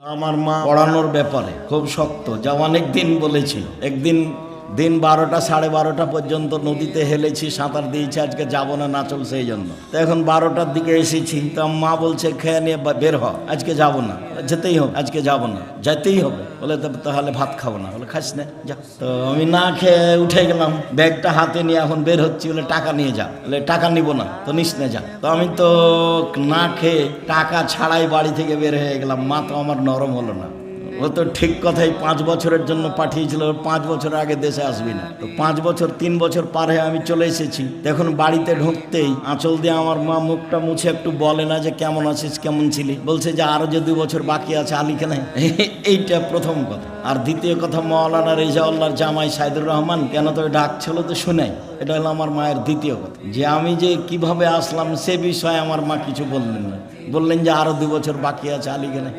আমার মা পড়ানোর ব্যাপারে খুব শক্ত, যা অনেক দিন বলেছি। একদিন দিন 12টা 12:30 পর্যন্ত নদীতে হেলেছি, সাঁতার দিয়েছি, আজকে যাব না, না চলছে এই জন্য। তো এখন 12টার দিকে এসেছি, তো মা বলছে খেয়ে নিয়ে বের হ, আজকে যাব না, যেতেই হবে, আজকে যাব না, যেতেই হবে। বলে তাহলে ভাত খাবো না, বলে খাস না যা। তো আমি না খেয়ে উঠে গেলাম, ব্যাগটা হাতে নিয়ে এখন বের হচ্ছি, বলে টাকা নিয়ে যা, বলে টাকা নিব না, তো নিস না যা। তো আমি তো না খেয়ে টাকা ছাড়াই বাড়ি থেকে বের হয়ে গেলাম। মা তো আমার নরম হলো না। ও তো ঠিক কথাই 5 বছরের জন্য পাঠিয়েছিল, 5 বছর আগে দেশে আসবি না। তো 5 বছর 3 বছর পার হয়ে আমি চলে এসেছি। এখন বাড়িতে ঢুকতেই আঁচল দিয়ে আমার মা মুখটা মুছে একটু বলে না যে কেমন আছিস, কেমন ছিলি, বলছে যে আরো যে 2 বছর বাকি আছে আলিখানে। এইটা প্রথম কথা। আর দ্বিতীয় কথা, মাওলানা রেজাউল্লাহর জামাই সাইদুর রহমান কেন তো ডাকছিল তো শুনাই। এটা হলো আমার মায়ের দ্বিতীয় কথা, যে আমি যে কিভাবে আসলাম সে বিষয়ে আমার মা কিছু বললেন না, বললেন যে আরো 2 বছর বাকি আছে আলিখানে।